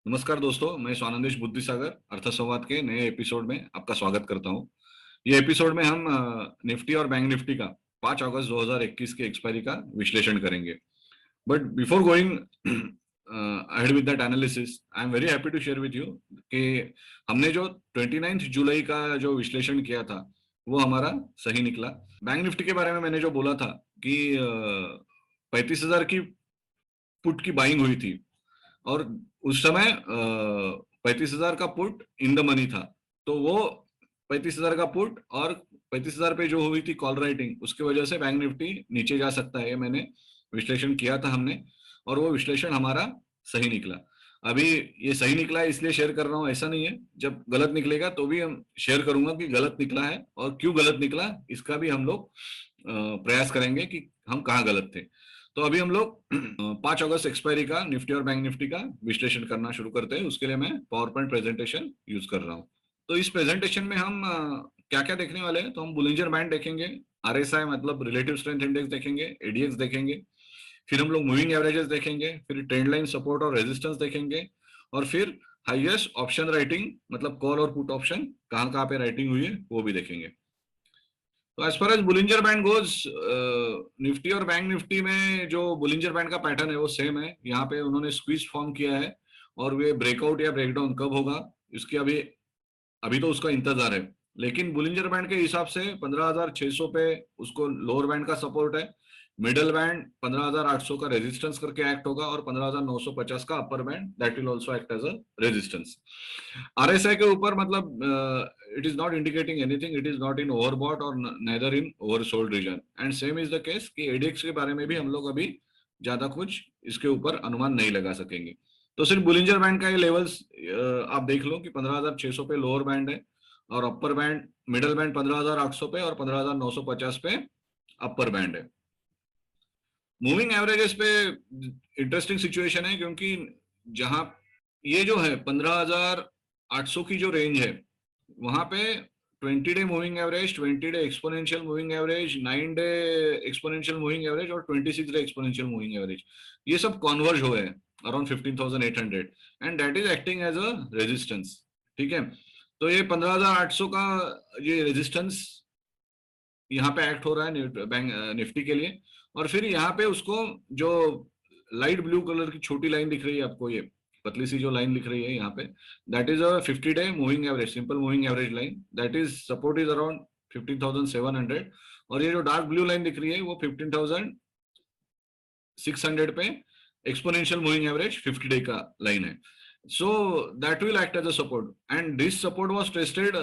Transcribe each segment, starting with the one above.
नमस्कार दोस्तों, मैं स्वानंदेश बुद्धिसागर अर्थ संवाद के नए एपिसोड में आपका स्वागत करता हूं। ये एपिसोड में हम निफ्टी और बैंक निफ्टी का 5 अगस्त 2021 के एक्सपायरी का विश्लेषण करेंगे। But before going ahead with that analysis, I am very happy to share with you कि हमने जो 29 जुलाई का जो विश्लेषण किया था वो हमारा सही निकला। बैंक निफ्टी के बारे में मैंने जो बोला था कि 35,000 की पुट की बाइंग हुई थी और उस समय 35,000 का पुट इन द मनी था, तो वो 35,000 का पुट और 35,000 पे जो हुई थी कॉल राइटिंग, उसकी वजह से बैंक निफ्टी नीचे जा सकता है। मैंने विश्लेषण किया था हमने, और वो विश्लेषण हमारा सही निकला। अभी ये सही निकला है इसलिए शेयर कर रहा हूँ, ऐसा नहीं है। जब गलत निकलेगा तो भी हम शेयर करूंगा कि गलत निकला है और क्यों गलत निकला, इसका भी हम लोग प्रयास करेंगे कि हम कहाँ गलत थे। तो अभी हम लोग 5 अगस्त एक्सपायरी का निफ्टी और बैंक निफ्टी का विश्लेषण करना शुरू करते हैं। उसके लिए मैं पावर पॉइंट प्रेजेंटेशन यूज कर रहा हूँ। तो इस प्रेजेंटेशन में हम क्या क्या देखने वाले हैं, तो हम बुलिंजर बैंड देखेंगे, आरएसआई मतलब रिलेटिव स्ट्रेंथ इंडेक्स देखेंगे, एडीएक्स देखेंगे, फिर हम लोग मूविंग एवरेजेस देखेंगे, फिर ट्रेंड लाइन सपोर्ट और रेजिस्टेंस देखेंगे, और फिर हाईएस्ट ऑप्शन राइटिंग मतलब कॉल और पुट ऑप्शन कहाँ कहाँ पे राइटिंग हुई है वो भी देखेंगे। तो as far as Bollinger band goes, Nifty और बैंक निफ्टी में जो बुलिंजर बैंड का पैटर्न है वो सेम है। यहाँ पे उन्होंने स्क्वीज फॉर्म किया है और वे ब्रेकआउट या ब्रेकडाउन कब होगा इसकी अभी अभी तो उसका इंतजार है। लेकिन बुलिंजर बैंड के हिसाब से 15,600 पे उसको लोअर बैंड का सपोर्ट है, मिडल बैंड 15,800 का रेजिस्टेंस करके एक्ट होगा, और 15,950 का upper band that will also act as a resistance. RSI के ऊपर मतलब it is not indicating anything, it is not in overbought और neither in oversold region, and same is the case कि ADX के बारे में भी हम लोग अभी ज्यादा कुछ इसके ऊपर अनुमान नहीं लगा सकेंगे। तो सिर्फ बुलिंजर बैंड का ये लेवल्स आप देख लो कि 15,600 पे लोअर बैंड है, और अपर बैंड मिडल बैंड 15,800 पे और 15,950 पे अपर बैंड है। मूविंग एवरेजेस पे इंटरेस्टिंग सिचुएशन है, क्योंकि जहां ये जो है 15,800 की जो रेंज है वहां पे 20 day moving average, 20 day exponential moving average, 9 day exponential moving average और 26 डे एक्सपोनेंशियल मूविंग एवरेज, ये सब कॉन्वर्ज हुए हैं around 15,800, and that is acting as a resistance. ठीक है, तो ये 15,800 का ये रेजिस्टेंस यहाँ पे एक्ट हो रहा है बैंक निफ्टी के लिए। और फिर यहाँ पे उसको जो लाइट ब्लू कलर की छोटी लाइन दिख रही है आपको, ये पतली सी जो लाइन दिख रही है यहाँ पे, that is a 50 day moving average, simple moving average line, that is support is around 15,700, और ये जो डार्क ब्लू लाइन दिख रही है वो 15,600 पे एक्सपोनेंशियल मूविंग एवरेज 50 डे का लाइन है। So that will act as a support, and this support was tested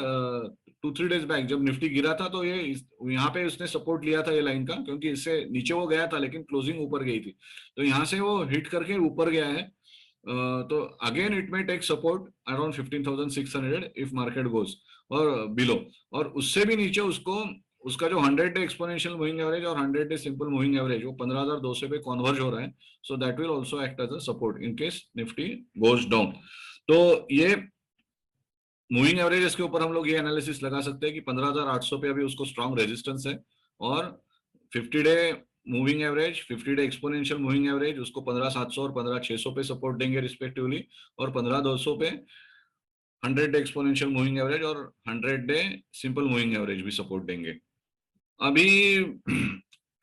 2-3 days back जब निफ्टी गिरा था। तो ये यहाँ पे उसने सपोर्ट लिया था ये लाइन का, क्योंकि इससे नीचे वो गया था लेकिन क्लोजिंग ऊपर गई थी, तो यहाँ से वो हिट करके ऊपर गया है। तो again it may take support around 15,600 if market goes और बिलो, और उससे भी नीचे उसको उसका जो 100 डे एक्सपोनेंशियल मूविंग एवरेज और 100 डे सिंपल मूविंग एवरेज वो 15,200 पे कन्वर्ज हो रहा है। So that will also act as a support in case Nifty goes down. तो ये मूविंग एवरेजेस के ऊपर हम लोग ये एनालिसिस लगा सकते हैं कि 15,800 पे अभी उसको स्ट्रॉन्ग रेजिस्टेंस है, और 50 day moving average, 50 day exponential moving average उसको 15,700 और 15,600 पे सपोर्ट देंगे रिस्पेक्टिवली, और 15,200 पे 100 डे एक्सपोनेंशियल मूविंग एवरेज और 100 डे सिंपल मूविंग एवरेज भी सपोर्ट देंगे। अभी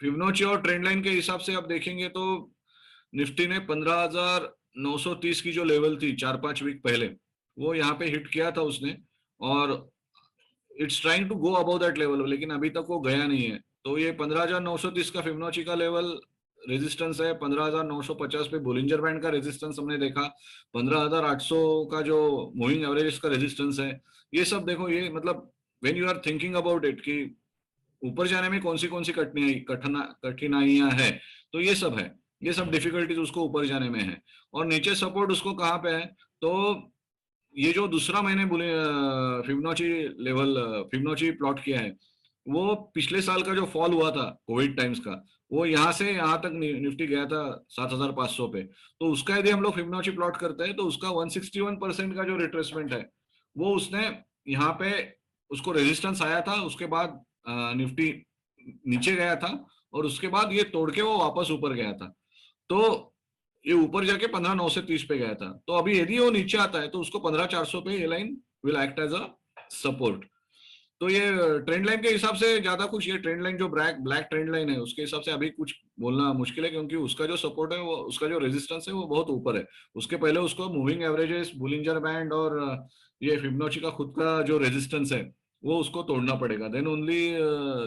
फिबोनाची और ट्रेंड लाइन के हिसाब से आप देखेंगे तो निफ्टी ने 15,930 की जो लेवल थी 4-5 वीक पहले, वो यहाँ पे हिट किया था उसने, और it's trying to go above that level, लेकिन अभी तक वो गया नहीं है। तो ये 15,930 का फिबोनाची का लेवल रेजिस्टेंस है, 15,950 पे बोलिंजर बैंड का रेजिस्टेंस हमने देखा, 15,800 का जो मूविंग एवरेज का रेजिस्टेंस है। ये सब देखो, ये मतलब when you are thinking about it कि ऊपर जाने में कौन सी कठिनाइयां है, तो ये सब है, ये सब डिफिकल्टीज उसको ऊपर जाने में है। और नीचे सपोर्ट उसको कहाँ पे है, तो ये जो दूसरा मैंने बोले फिबोनाची लेवल, फिबोनाची प्लॉट किया है, वो पिछले साल का जो फॉल हुआ था कोविड टाइम्स का, वो यहाँ से यहाँ तक निफ्टी गया था 7,500 पे। तो उसका यदि हम लोग फिबोनाची प्लॉट करते हैं तो उसका 161% का जो रिट्रेसमेंट है वो उसने यहाँ पे उसको रेजिस्टेंस आया था, उसके बाद निफ्टी नीचे गया था, और उसके बाद ये तोड़ के वो वापस ऊपर गया था। तो ये ऊपर जाके 15,930 पे गया था। तो अभी यदि वो नीचे आता है तो उसको 15,400 पे ये line will act as a support. तो ये ट्रेंड लाइन के हिसाब से ज्यादा कुछ, ये ट्रेंड लाइन जो ब्लैक ब्लैक ट्रेंड लाइन है उसके हिसाब से अभी कुछ बोलना मुश्किल है, क्योंकि उसका जो सपोर्ट है वो, उसका जो रेजिस्टेंस है वो बहुत ऊपर है। उसके पहले उसको मूविंग एवरेजेस, बुलिंजर बैंड और ये फिबोनाची का खुद का जो रेजिस्टेंस है वो उसको तोड़ना पड़ेगा, then only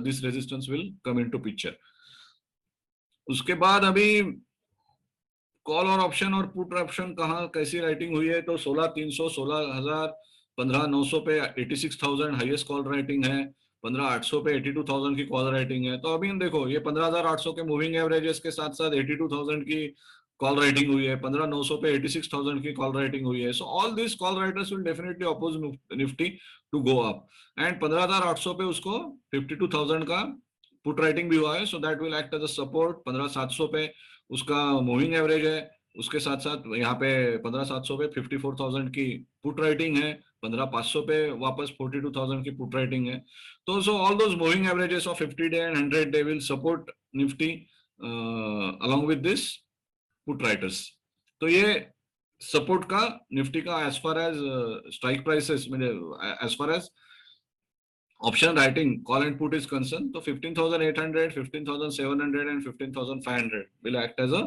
this resistance will come into picture. उसके बाद अभी कॉल और ऑप्शन और पुट ऑप्शन कहाँ कैसी राइटिंग हुई है, तो 16,300, 16,000, 15,900 पे 86,000 हाईएस्ट कॉल राइटिंग है, 15,800 पे 82,000 की कॉल राइटिंग है। तो अभी हम देखो ये 15,800 के मूविंग एवरेजेस के साथ साथ 82,000 की कॉल राइटिंग हुई है, 15,900 पे 86,000 की कॉल राइटिंग हुई है। So all this call writers will definitely oppose Nifty to go up. And 15,800 पे उसको 52,000 का पुट राइटिंग भी हुआ है, so that will act as a support. 15,700 पे उसका मूविंग एवरेज है, उसके साथ साथ यहाँ पे 15,700 पे 54,000 की पुट राइटिंग है, 15,500 पे वापस 42,000 की पुट राइटिंग है। तो so all those moving averages of 50 day and 100 day will support Nifty along with this put writers. तो ये सपोर्ट का निफ्टी का as far as strike prices म्हणजे as far as option writing call and put is concern, तो 15,800, 15,700 and 15,500 will act as a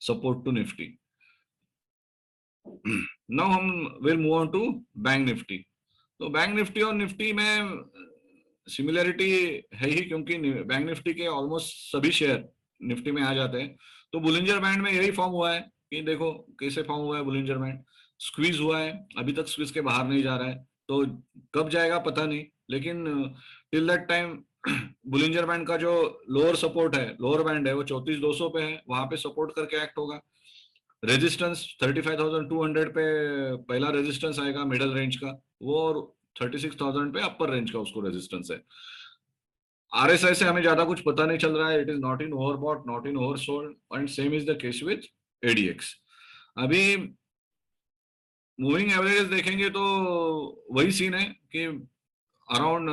support to Nifty. Now हम will move on to bank Nifty. तो bank Nifty और Nifty में similarity है ही, क्योंकि bank Nifty के almost सभी share Nifty में आ जाते हैं। तो बुलिंजर बैंड में यही फॉर्म हुआ है कि देखो कैसे फॉर्म हुआ है। बुलिंजर बैंड स्क्वीज हुआ है, अभी तक स्क्वीज के बाहर नहीं जा रहा है, तो कब जाएगा पता नहीं, लेकिन till that time Bollinger band का जो लोअर सपोर्ट है, लोअर बैंड है, वो 34,200 पे है, वहां पे सपोर्ट करके एक्ट होगा। रेजिस्टेंस 35,200 पे पहला रेजिस्टेंस आएगा मिडल रेंज का वो, और 36,000 पे अपर रेंज का उसको रेजिस्टेंस है। आरएसआई से हमें ज्यादा कुछ पता नहीं चल रहा है, it is not in overbought, not in oversold, and same is the case with ADX. अभी मूविंग एवरेजेस देखेंगे तो वही सीन है कि अराउंड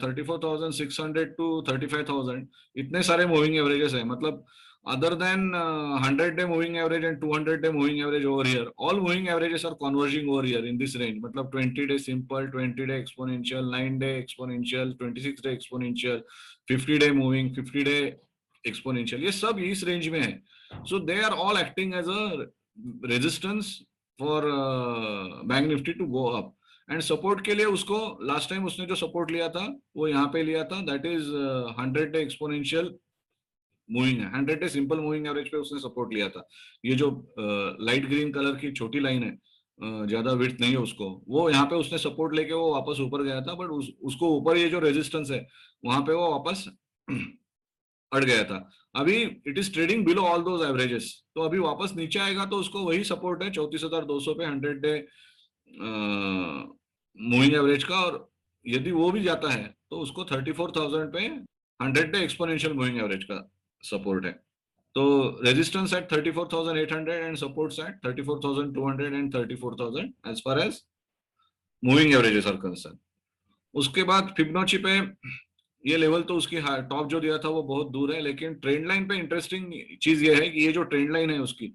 34,600 टू 35,000 इतने सारे मूविंग एवरेजेस है। मतलब other than 100-day moving average and 200-day moving average over here, all moving averages are converging over here in this range. मतलब 20-day simple, 20-day exponential, 9-day exponential, 26-day exponential, 50-day moving, 50-day exponential, ये सब इस range में है। So they are all acting as a resistance for bank Nifty to go up. And support के लिए उसको last time उसने जो सपोर्ट लिया था वो यहाँ पे लिया था, दैट इज 100-डे एक्सपोनेंशियल मूविंग है, 100-डे सिंपल मूविंग एवरेज पे उसने सपोर्ट लिया था। ये जो लाइट ग्रीन कलर की छोटी लाइन है, ज्यादा विड्थ नहीं है उसको, वो यहाँ पे उसने सपोर्ट लेके वो वापस ऊपर गया था, बट उसको ऊपर ये जो रेजिस्टेंस है वहां पे वो वापस अड़ गया था। अभी it is trading below all those averages, तो अभी वापस नीचे आएगा तो उसको वही सपोर्ट है 34,200 पे 100-डे मूविंग एवरेज का, और यदि वो भी जाता है तो उसको 34,000 पे 100-डे एक्सपोनेंशियल मूविंग एवरेज का सपोर्ट है। तो resistance at 34,800 and supports at 34,200 and 34,000 as far as moving averages are concern. उसके बाद फिबोनाची पे ये लेवल तो उसकी टॉप जो दिया था वो बहुत दूर है, लेकिन ट्रेंड लाइन पे इंटरेस्टिंग चीज ये है कि ये जो ट्रेंड लाइन है उसकी,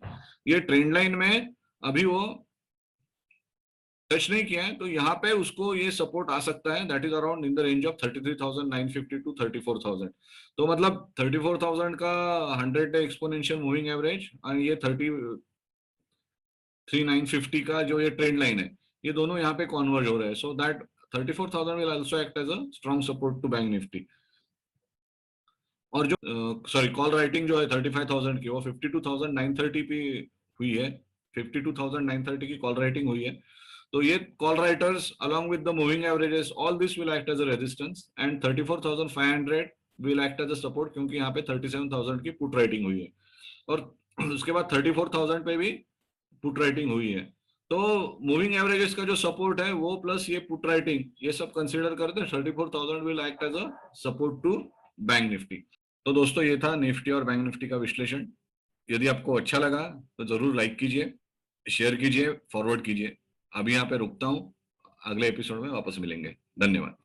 ये ट्रेंड लाइन में अभी वो टच नहीं किया है, तो यहाँ पे उसको ये सपोर्ट आ सकता है, that is around in the range of 33,950 to 34,000। तो मतलब 34,000 का 100-डे एक्सपोनेंशियल मूविंग एवरेज और ये 33,950 का जो ये ट्रेंड लाइन है, ये दोनों यहाँ पे कॉन्वर्ज हो रहे हैं। So that 34,000 will also act as a strong support to bank Nifty. और जो सॉरी कॉल राइटिंग जो है 35,000 की, वो 52,930 पे हुई है, 52,930 की कॉल राइटिंग हुई है। तो ये call writers along with the moving averages, all this will act as a resistance and 34,500 will act as a support, क्योंकि यहाँ पे 37,000 की पुट राइटिंग हुई है, और उसके बाद 34,000 पे भी पुट राइटिंग हुई है। तो मूविंग एवरेजेस का जो सपोर्ट है वो प्लस ये पुट राइटिंग, ये सब कंसीडर करते हैं 34,000 will act as a support to bank Nifty. तो दोस्तों ये था निफ्टी और बैंक निफ्टी का विश्लेषण। यदि आपको अच्छा लगा तो जरूर लाइक कीजिए, शेयर कीजिए, फॉरवर्ड कीजिए। अभी यहाँ पे रुकता हूँ, अगले एपिसोड में वापस मिलेंगे। धन्यवाद।